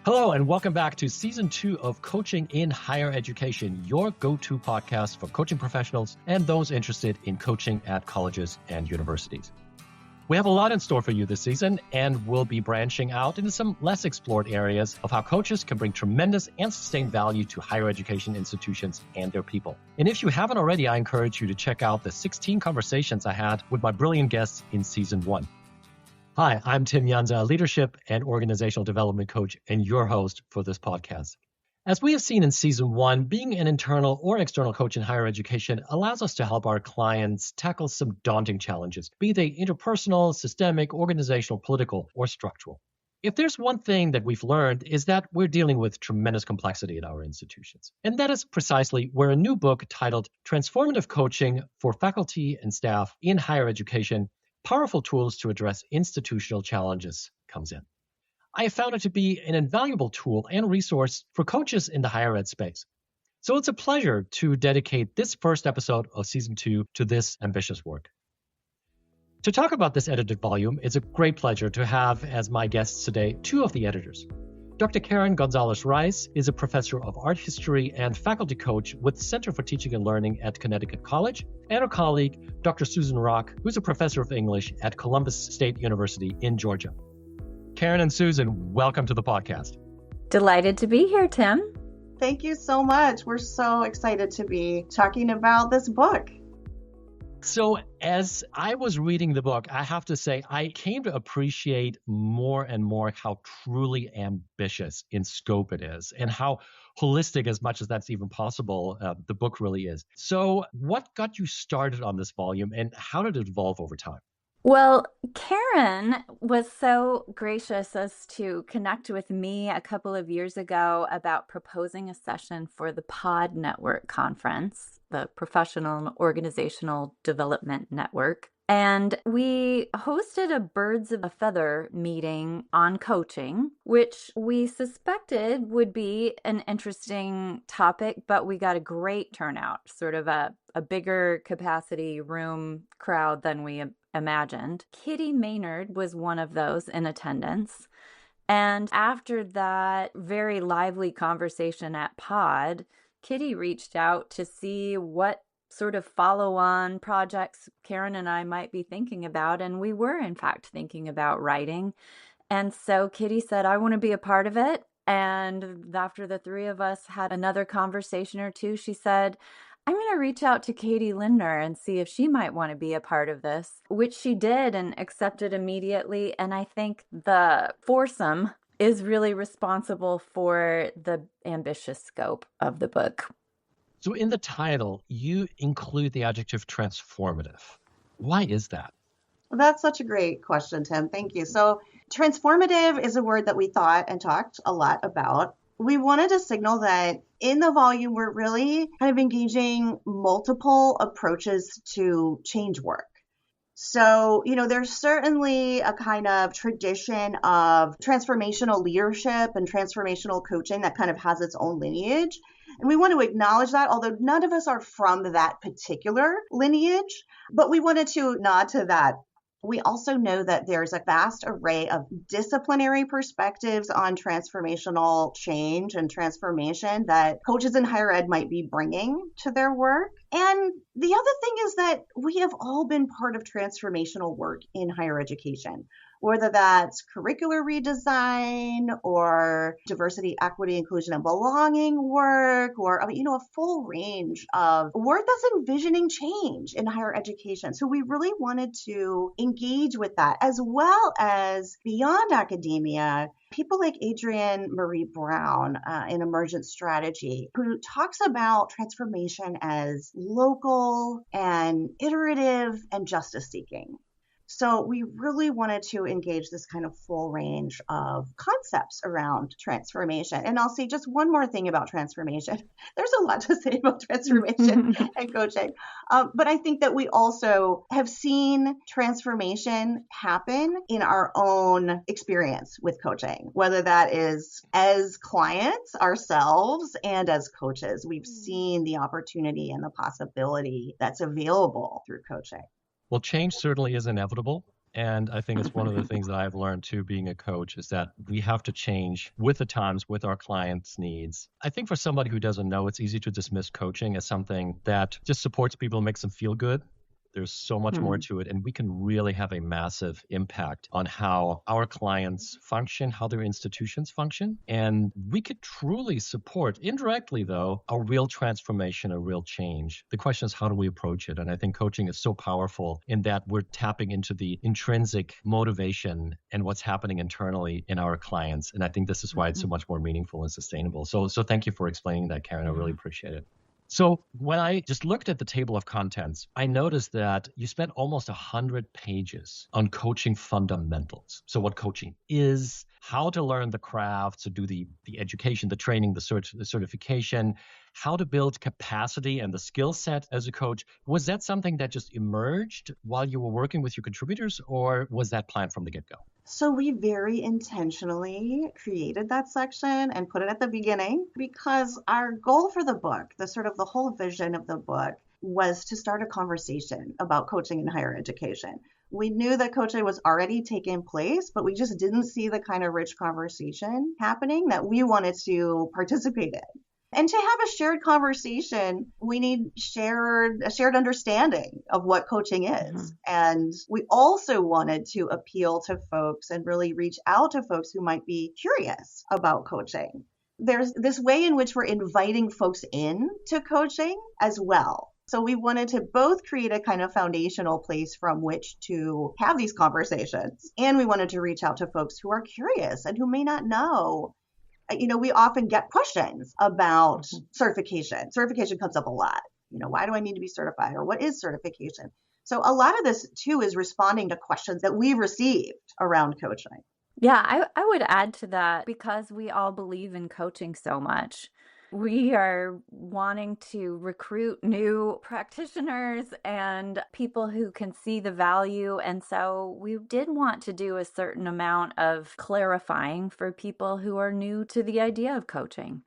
Hello, and welcome back to Season 2 of Coaching in Higher Education, your go-to podcast for coaching professionals and those interested in coaching at colleges and universities. We have a lot in store for you this season, and we'll be branching out into some less explored areas of how coaches can bring tremendous and sustained value to higher education institutions and their people. And if you haven't already, I encourage you to check out the 16 conversations I had with my brilliant guests in Season 1. Hi, I'm Tim Jansa, a leadership and organizational development coach and your host for this podcast. As we have seen in Season 1, being an internal or external coach in higher education allows us to help our clients tackle some daunting challenges, be they interpersonal, systemic, organizational, political, or structural. If there's one thing that we've learned is that we're dealing with tremendous complexity at our institutions. And that is precisely where a new book titled Transformative Coaching for Faculty and Staff in Higher Education, Powerful Tools to Address Institutional Challenges comes in. I have found it to be an invaluable tool and resource for coaches in the higher ed space. So it's a pleasure to dedicate this first episode of Season 2 to this ambitious work. To talk about this edited volume, it's a great pleasure to have as my guests today two of the editors. Dr. Karen Gonzalez Rice is a professor of art history and faculty coach with Center for Teaching and Learning at Connecticut College, and her colleague, Dr. Susan Hrach, who's a professor of English at Columbus State University in Georgia. Karen and Susan, welcome to the podcast. Delighted to be here, Tim. Thank you so much. We're so excited to be talking about this book. So as I was reading the book, I have to say, I came to appreciate more and more how truly ambitious in scope it is and how holistic, as much as that's even possible, the book really is. So what got you started on this volume and how did it evolve over time? Well, Karen was so gracious as to connect with me a couple of years ago about proposing a session for the POD Network Conference, the Professional and Organizational Development Network. And we hosted a Birds of a Feather meeting on coaching, which we suspected would be an interesting topic, but we got a great turnout, sort of a bigger capacity room crowd than we imagined. Kitty Maynard was one of those in attendance. And after that very lively conversation at POD, Kitty reached out to see what sort of follow-on projects Karen and I might be thinking about. And we were, in fact, thinking about writing. And so Kitty said, I want to be a part of it. And after the three of us had another conversation or two, she said, I'm going to reach out to Katie Lindner and see if she might want to be a part of this, which she did and accepted immediately. And I think the foursome is really responsible for the ambitious scope of the book. So in the title, you include the adjective transformative. Why is that? Well, that's such a great question, Tim. Thank you. So transformative is a word that we thought and talked a lot about. We wanted to signal that in the volume, we're really kind of engaging multiple approaches to change work. So, there's certainly a kind of tradition of transformational leadership and transformational coaching that kind of has its own lineage. And we want to acknowledge that, although none of us are from that particular lineage, but we wanted to nod to that. We also know that there's a vast array of disciplinary perspectives on transformational change and transformation that coaches in higher ed might be bringing to their work. And the other thing is that we have all been part of transformational work in higher education, whether that's curricular redesign or diversity, equity, inclusion, and belonging work, or a full range of work that's envisioning change in higher education. So we really wanted to engage with that, as well as beyond academia, people like Adrienne Marie Brown in Emergent Strategy, who talks about transformation as local and iterative and justice seeking. So we really wanted to engage this kind of full range of concepts around transformation. And I'll say just one more thing about transformation. There's a lot to say about transformation and coaching. But I think that we also have seen transformation happen in our own experience with coaching, whether that is as clients ourselves and as coaches. We've seen the opportunity and the possibility that's available through coaching. Well, change certainly is inevitable. And I think it's one of the things that I've learned too, being a coach, is that we have to change with the times, with our clients' needs. I think for somebody who doesn't know, it's easy to dismiss coaching as something that just supports people, makes them feel good. There's so much more to it, and we can really have a massive impact on how our clients function, how their institutions function. And we could truly support, indirectly though, a real transformation, a real change. The question is, how do we approach it? And I think coaching is so powerful in that we're tapping into the intrinsic motivation and what's happening internally in our clients. And I think this is why it's so much more meaningful and sustainable. So thank you for explaining that, Karen. I really appreciate it. So when I just looked at the table of contents, I noticed that you spent almost 100 pages on coaching fundamentals. So what coaching is, how to learn the craft, to do the education, the training, the certification, how to build capacity and the skill set as a coach. Was that something that just emerged while you were working with your contributors, or was that planned from the get-go? So we very intentionally created that section and put it at the beginning because our goal for the book, the whole vision of the book, was to start a conversation about coaching in higher education. We knew that coaching was already taking place, but we just didn't see the kind of rich conversation happening that we wanted to participate in. And to have a shared conversation, we need a shared understanding of what coaching is. And we also wanted to appeal to folks and really reach out to folks who might be curious about coaching. There's this way in which we're inviting folks in to coaching as well. So we wanted to both create a kind of foundational place from which to have these conversations. And we wanted to reach out to folks who are curious and who may not know. We often get questions about certification. Certification comes up a lot. Why do I need to be certified? Or what is certification? So a lot of this, too, is responding to questions that we received around coaching. Yeah, I would add to that because we all believe in coaching so much. We are wanting to recruit new practitioners and people who can see the value. And so we did want to do a certain amount of clarifying for people who are new to the idea of coaching.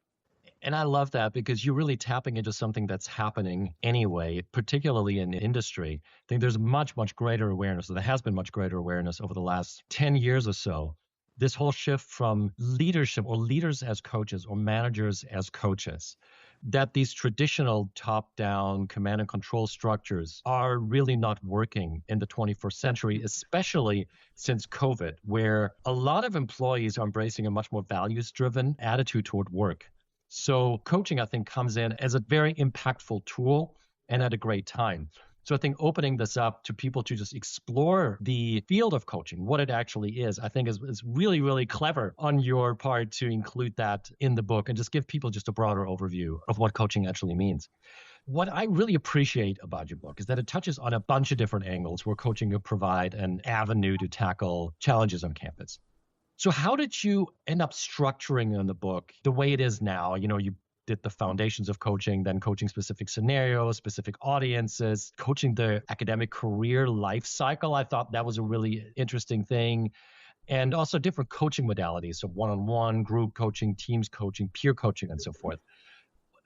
And I love that because you're really tapping into something that's happening anyway, particularly in industry. I think there's much, much greater awareness. There has been much greater awareness over the last 10 years or so. This whole shift from leadership or leaders as coaches or managers as coaches, that these traditional top-down command and control structures are really not working in the 21st century, especially since COVID, where a lot of employees are embracing a much more values-driven attitude toward work. So coaching, I think, comes in as a very impactful tool and at a great time. So I think opening this up to people to just explore the field of coaching, what it actually is, I think is really, really clever on your part to include that in the book and just give people just a broader overview of what coaching actually means. What I really appreciate about your book is that it touches on a bunch of different angles where coaching will provide an avenue to tackle challenges on campus. So how did you end up structuring in the book the way it is now? You did the foundations of coaching, then coaching specific scenarios, specific audiences, coaching the academic career life cycle. I thought that was a really interesting thing. And also different coaching modalities, so one-on-one, group coaching, teams coaching, peer coaching, and so forth.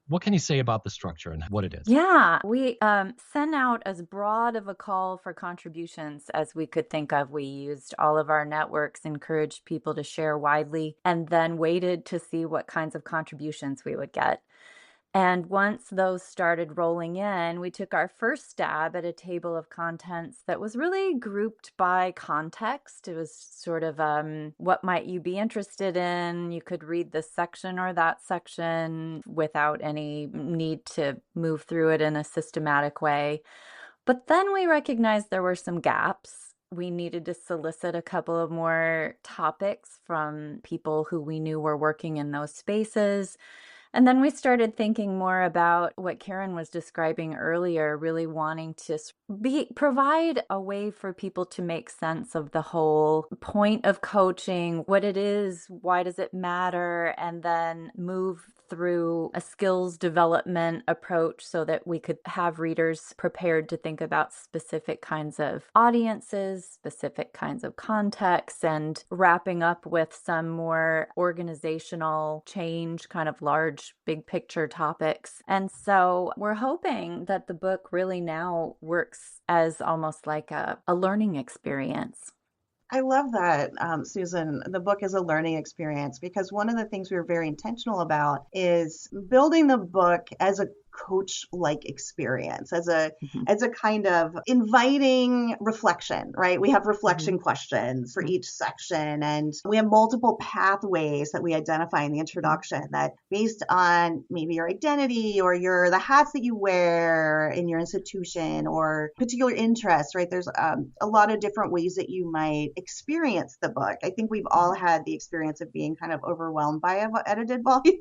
What can you say about the structure and what it is? Yeah, we sent out as broad of a call for contributions as we could think of. We used all of our networks, encouraged people to share widely, and then waited to see what kinds of contributions we would get. And once those started rolling in, we took our first stab at a table of contents that was really grouped by context. It was sort of what might you be interested in? You could read this section or that section without any need to move through it in a systematic way. But then we recognized there were some gaps. We needed to solicit a couple of more topics from people who we knew were working in those spaces. And then we started thinking more about what Karen was describing earlier, really wanting to provide a way for people to make sense of the whole point of coaching, what it is, why does it matter, and then move through a skills development approach so that we could have readers prepared to think about specific kinds of audiences, specific kinds of contexts, and wrapping up with some more organizational change, kind of large, big picture topics. And so we're hoping that the book really now works as almost like a learning experience. I love that, Susan. The book is a learning experience because one of the things we were very intentional about is building the book as a coach-like experience, as a kind of inviting reflection, right? We have reflection questions for each section, and we have multiple pathways that we identify in the introduction that based on maybe your identity or the hats that you wear in your institution or particular interests, right? There's a lot of different ways that you might experience the book. I think we've all had the experience of being kind of overwhelmed by an edited volume.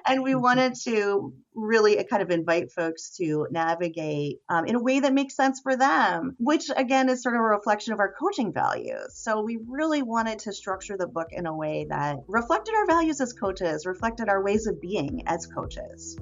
And we wanted to really kind of invite folks to navigate in a way that makes sense for them, which again is sort of a reflection of our coaching values. So we really wanted to structure the book in a way that reflected our values as coaches, reflected our ways of being as coaches.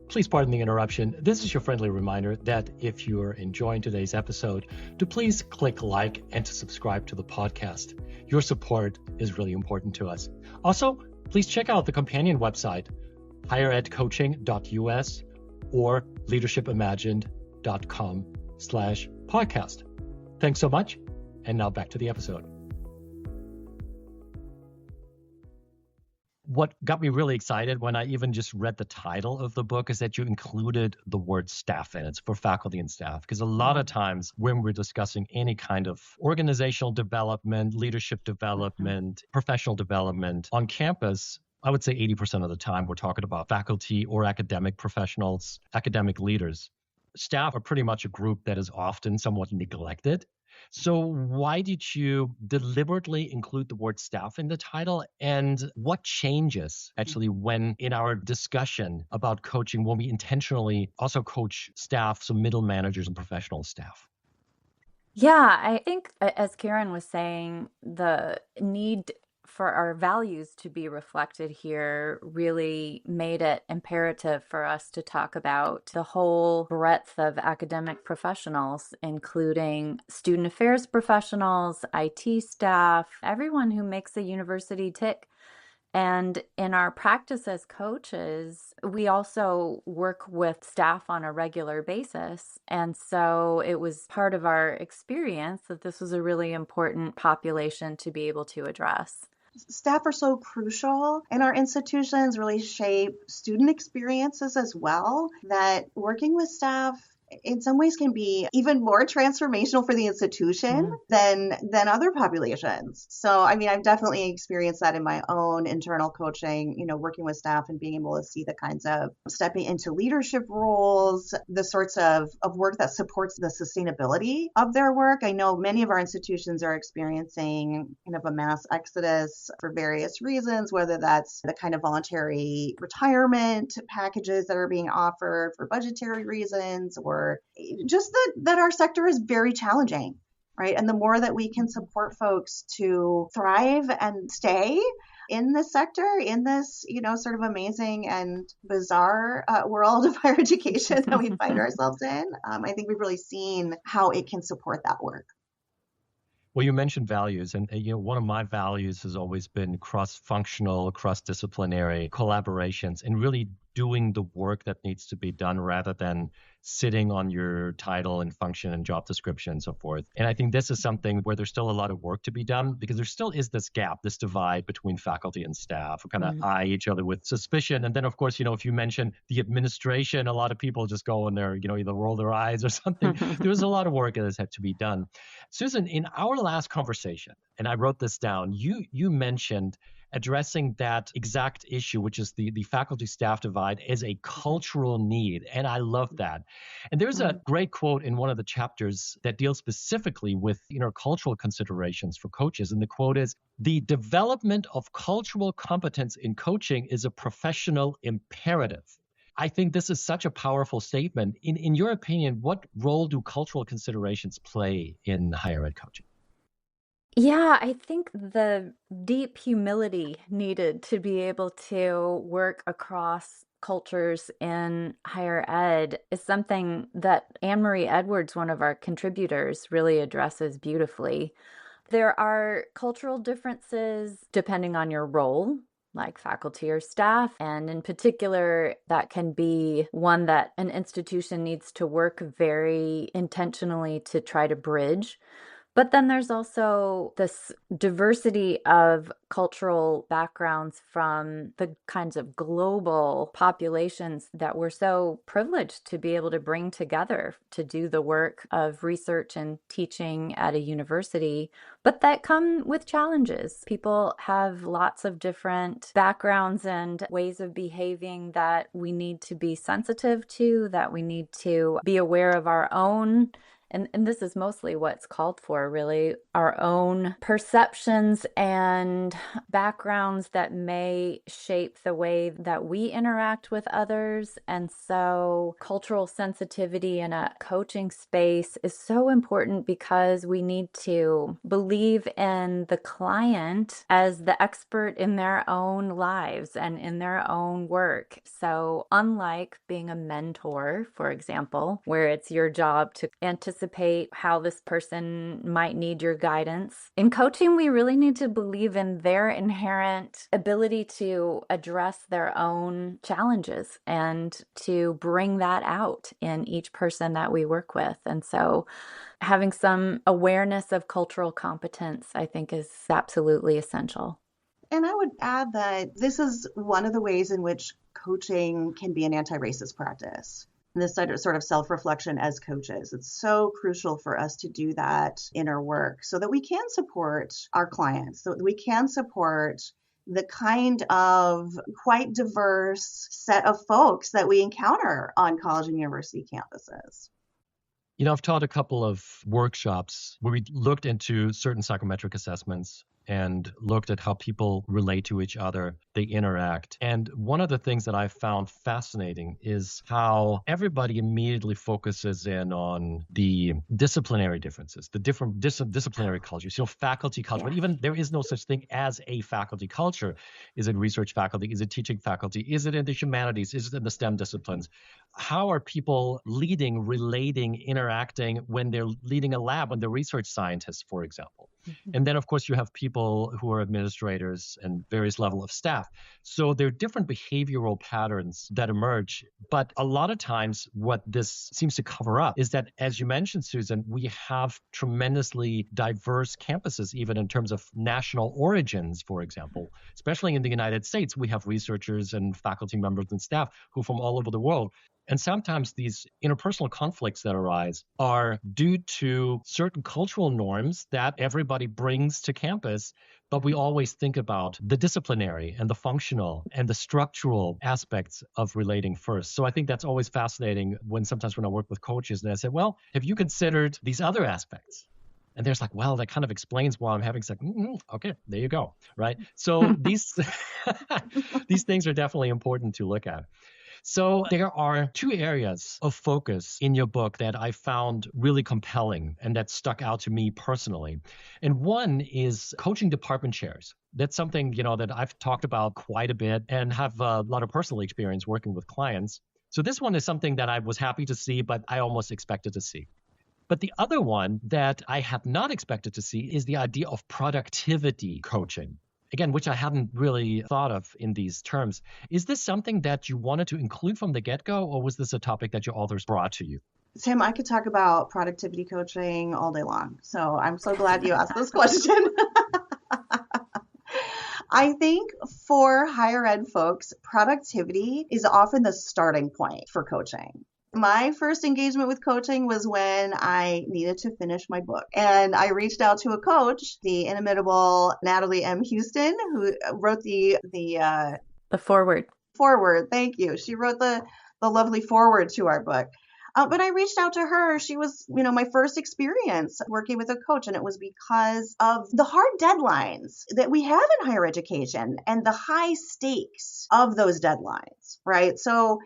Please pardon the interruption. This is your friendly reminder that if you're enjoying today's episode, to please click like and to subscribe to the podcast. Your support is really important to us. Also, please check out the companion website, higheredcoaching.us or leadershipimagined.com/podcast. Thanks so much. And now back to the episode. What got me really excited when I even just read the title of the book is that you included the word staff in it for faculty and staff. Because a lot of times when we're discussing any kind of organizational development, leadership development, professional development on campus, I would say 80% of the time we're talking about faculty or academic professionals, academic leaders. Staff are pretty much a group that is often somewhat neglected. So why did you deliberately include the word staff in the title? And what changes actually when in our discussion about coaching, when we intentionally also coach staff, so middle managers and professional staff? Yeah, I think as Karen was saying, the need for our values to be reflected here really made it imperative for us to talk about the whole breadth of academic professionals, including student affairs professionals, IT staff, everyone who makes a university tick. And in our practice as coaches, we also work with staff on a regular basis. And so it was part of our experience that this was a really important population to be able to address. Staff are so crucial in our institutions, really shape student experiences as well, that working with staff in some ways can be even more transformational for the institution than other populations. So, I mean, I've definitely experienced that in my own internal coaching, working with staff and being able to see the kinds of stepping into leadership roles, the sorts of work that supports the sustainability of their work. I know many of our institutions are experiencing kind of a mass exodus for various reasons, whether that's the kind of voluntary retirement packages that are being offered for budgetary reasons, or just that our sector is very challenging, right? And the more that we can support folks to thrive and stay in this sector, in this, sort of amazing and bizarre world of higher education that we find ourselves in, I think we've really seen how it can support that work. Well, you mentioned values, and one of my values has always been cross-functional, cross-disciplinary collaborations, and really doing the work that needs to be done rather than sitting on your title and function and job description and so forth. And I think this is something where there's still a lot of work to be done because there still is this gap, this divide between faculty and staff who kind of eye each other with suspicion. And then, of course, if you mention the administration, a lot of people just go in there, either roll their eyes or something. There's a lot of work that has had to be done. Susan, in our last conversation, and I wrote this down, you mentioned addressing that exact issue, which is the faculty-staff divide, as a cultural need. And I love that. And there's a great quote in one of the chapters that deals specifically with intercultural considerations for coaches. And the quote is, "The development of cultural competence in coaching is a professional imperative." I think this is such a powerful statement. In your opinion, what role do cultural considerations play in higher ed coaching? Yeah, I think the deep humility needed to be able to work across cultures in higher ed is something that Anne-Marie Edwards, one of our contributors, really addresses beautifully. There are cultural differences depending on your role like faculty or staff. And in particular, that can be one that an institution needs to work very intentionally to try to bridge. But then there's also this diversity of cultural backgrounds from the kinds of global populations that we're so privileged to be able to bring together to do the work of research and teaching at a university, but that come with challenges. People have lots of different backgrounds and ways of behaving that we need to be sensitive to, that we need to be aware of our own. And this is mostly what's called for, really, our own perceptions and backgrounds that may shape the way that we interact with others. And so cultural sensitivity in a coaching space is so important because we need to believe in the client as the expert in their own lives and in their own work. So unlike being a mentor, for example, where it's your job to anticipate how this person might need your guidance. In coaching, we really need to believe in their inherent ability to address their own challenges and to bring that out in each person that we work with. And so having some awareness of cultural competence, I think, is absolutely essential. And I would add that this is one of the ways in which coaching can be an anti-racist practice. This sort of self-reflection as coaches. It's so crucial for us to do that in our work so that we can support our clients, so that we can support the kind of quite diverse set of folks that we encounter on college and university campuses. You know, I've taught a couple of workshops where we looked into certain psychometric assessments and looked at how people relate to each other, they interact. And one of the things that I found fascinating is how everybody immediately focuses in on the disciplinary differences, the different disciplinary cultures, faculty culture, but even there is no such thing as a faculty culture. Is it research faculty? Is it teaching faculty? Is it in the humanities? Is it in the STEM disciplines? How are people leading, relating, interacting when they're leading a lab, when they're research scientists, for example? Mm-hmm. And then, of course, you have people who are administrators and various level of staff. So there are different behavioral patterns that emerge. But a lot of times what this seems to cover up is that, as you mentioned, Susan, we have tremendously diverse campuses, even in terms of national origins, for example. Especially in the United States, we have researchers and faculty members and staff who are from all over the world. And sometimes these interpersonal conflicts that arise are due to certain cultural norms that everybody brings to campus, but we always think about the disciplinary and the functional and the structural aspects of relating first. So I think that's always fascinating when I work with coaches and I say, well, have you considered these other aspects? And there's like, well, that kind of explains why I'm having okay, there you go, right? So these things are definitely important to look at. So there are two areas of focus in your book that I found really compelling and that stuck out to me personally. And one is coaching department chairs. That's something, that I've talked about quite a bit and have a lot of personal experience working with clients. So this one is something that I was happy to see, but I almost expected to see. But the other one that I had not expected to see is the idea of productivity coaching. Again, which I hadn't really thought of in these terms. Is this something that you wanted to include from the get-go, or was this a topic that your authors brought to you? Tim, I could talk about productivity coaching all day long. So I'm so glad you asked this question. I think for higher ed folks, productivity is often the starting point for coaching. My first engagement with coaching was when I needed to finish my book. And I reached out to a coach, the inimitable Natalie M. Houston, who wrote the foreword. Foreword, thank you. She wrote the lovely foreword to our book. But I reached out to her. She was, my first experience working with a coach, and it was because of the hard deadlines that we have in higher education and the high stakes of those deadlines, right? So,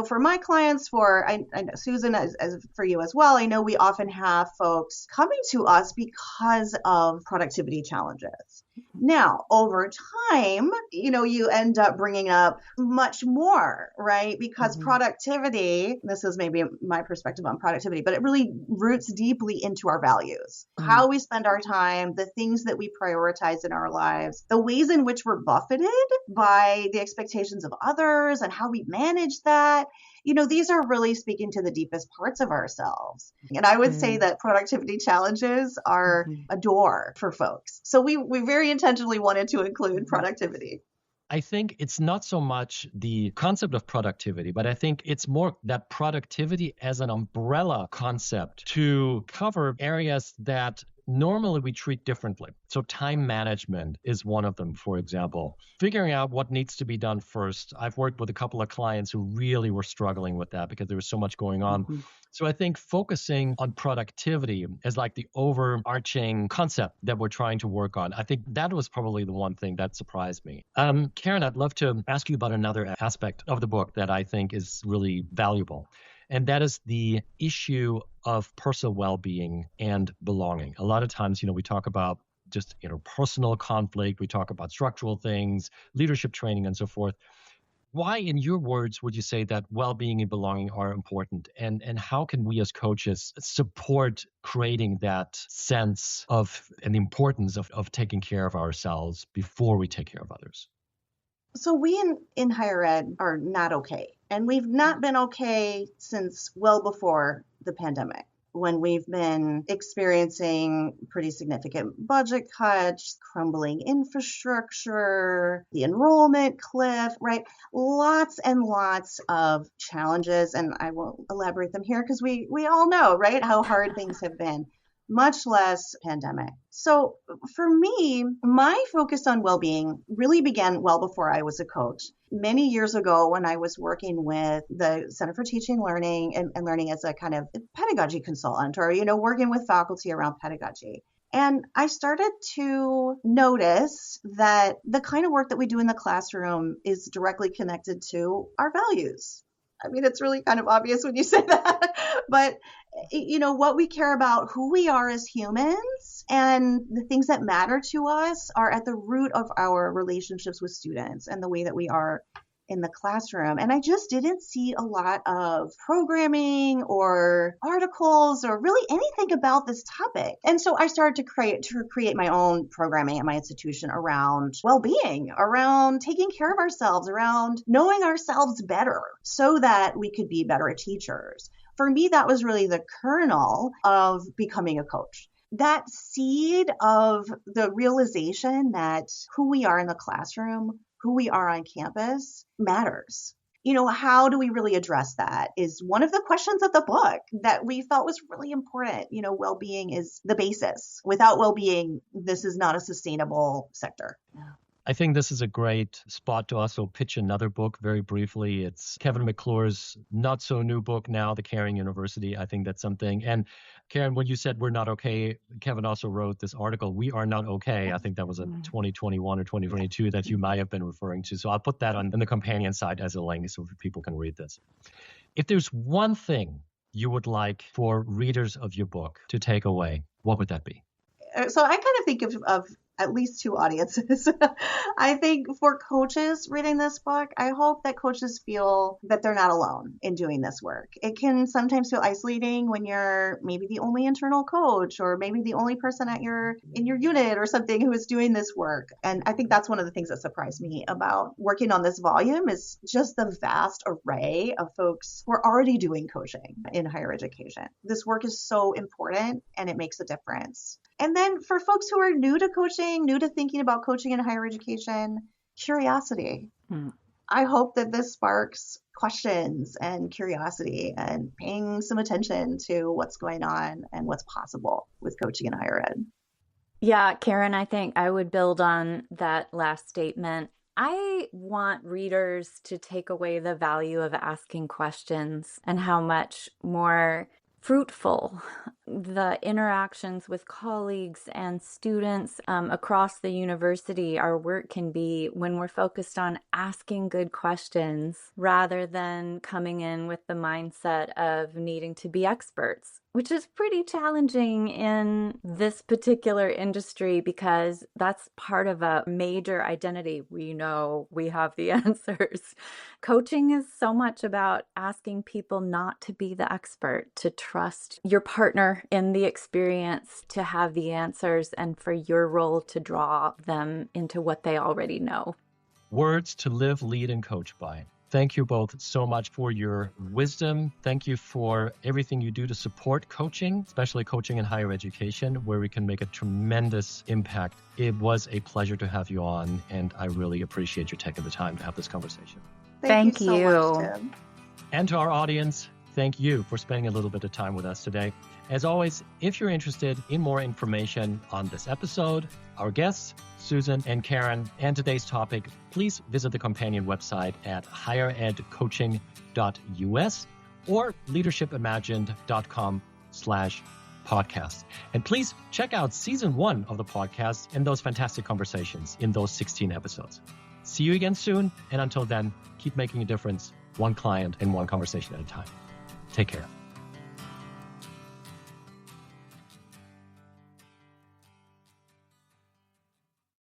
for my clients, I know Susan, as for you as well, I know we often have folks coming to us because of productivity challenges. Now, over time, you end up bringing up much more, right? Because productivity, this is maybe my perspective on productivity, but it really roots deeply into our values, how we spend our time, the things that we prioritize in our lives, the ways in which we're buffeted by the expectations of others and how we manage that. These are really speaking to the deepest parts of ourselves. And I would say that productivity challenges are a door for folks. So we very intentionally wanted to include productivity. I think it's not so much the concept of productivity, but I think it's more that productivity as an umbrella concept to cover areas that normally we treat differently. So time management is one of them, for example. Figuring out what needs to be done first. I've worked with a couple of clients who really were struggling with that because there was so much going on. So I think focusing on productivity as like the overarching concept that we're trying to work on, I think that was probably the one thing that surprised me. Karen, I'd love to ask you about another aspect of the book that I think is really valuable. And that is the issue of personal well-being and belonging. A lot of times, we talk about just, personal conflict. We talk about structural things, leadership training, and so forth. Why, in your words, would you say that well-being and belonging are important? And how can we as coaches support creating that sense of and the importance of taking care of ourselves before we take care of others? So we in higher ed are not okay. And we've not been okay since well before the pandemic, when we've been experiencing pretty significant budget cuts, crumbling infrastructure, the enrollment cliff, right? Lots and lots of challenges. And I won't elaborate them here because we all know, right, how hard things have been, much less pandemic. So for me, my focus on well-being really began well before I was a coach. Many years ago, when I was working with the Center for Teaching, Learning and Learning as a kind of pedagogy consultant, or, working with faculty around pedagogy. And I started to notice that the kind of work that we do in the classroom is directly connected to our values. I mean, it's really kind of obvious when you say that, but what we care about, who we are as humans, and the things that matter to us are at the root of our relationships with students and the way that we are in the classroom. And I just didn't see a lot of programming or articles or really anything about this topic. And so I started to create my own programming at my institution around well-being, around taking care of ourselves, around knowing ourselves better so that we could be better teachers. For me, that was really the kernel of becoming a coach. That seed of the realization that who we are in the classroom, who we are on campus matters. How do we really address that is one of the questions of the book that we felt was really important. Well-being is the basis. Without well-being, this is not a sustainable sector. I think this is a great spot to also pitch another book very briefly. It's Kevin McClure's not so new book now, The Caring University. I think that's something. And Karen, when you said we're not okay, Kevin also wrote this article, We Are Not Okay. I think that was in 2021 or 2022 that you might have been referring to. So I'll put that on the companion side as a link so people can read this. If there's one thing you would like for readers of your book to take away, what would that be? So I kind of think of at least two audiences. I think for coaches reading this book, I hope that coaches feel that they're not alone in doing this work. It can sometimes feel isolating when you're maybe the only internal coach or maybe the only person in your unit or something who is doing this work. And I think that's one of the things that surprised me about working on this volume is just the vast array of folks who are already doing coaching in higher education. This work is so important and it makes a difference. And then for folks who are new to coaching, new to thinking about coaching in higher education, curiosity. I hope that this sparks questions and curiosity and paying some attention to what's going on and what's possible with coaching in higher ed. Yeah, Karen, I think I would build on that last statement. I want readers to take away the value of asking questions and how much more fruitful the interactions with colleagues and students across the university, our work can be when we're focused on asking good questions rather than coming in with the mindset of needing to be experts, which is pretty challenging in this particular industry because that's part of a major identity. We know we have the answers. Coaching is so much about asking people not to be the expert, to trust your partner in the experience, to have the answers, and for your role to draw them into what they already know. Words to live, lead, and coach by. Thank you both so much for your wisdom. Thank you for everything you do to support coaching, especially coaching in higher education, where we can make a tremendous impact. It was a pleasure to have you on, and I really appreciate you taking the time to have this conversation. Thank you so much, Tim. And to our audience, thank you for spending a little bit of time with us today. As always, if you're interested in more information on this episode, our guests, Susan and Karen, and today's topic, please visit the companion website at higheredcoaching.us or leadershipimagined.com/podcast. And please check out season 1 of the podcast and those fantastic conversations in those 16 episodes. See you again soon. And until then, keep making a difference, one client and one conversation at a time. Take care.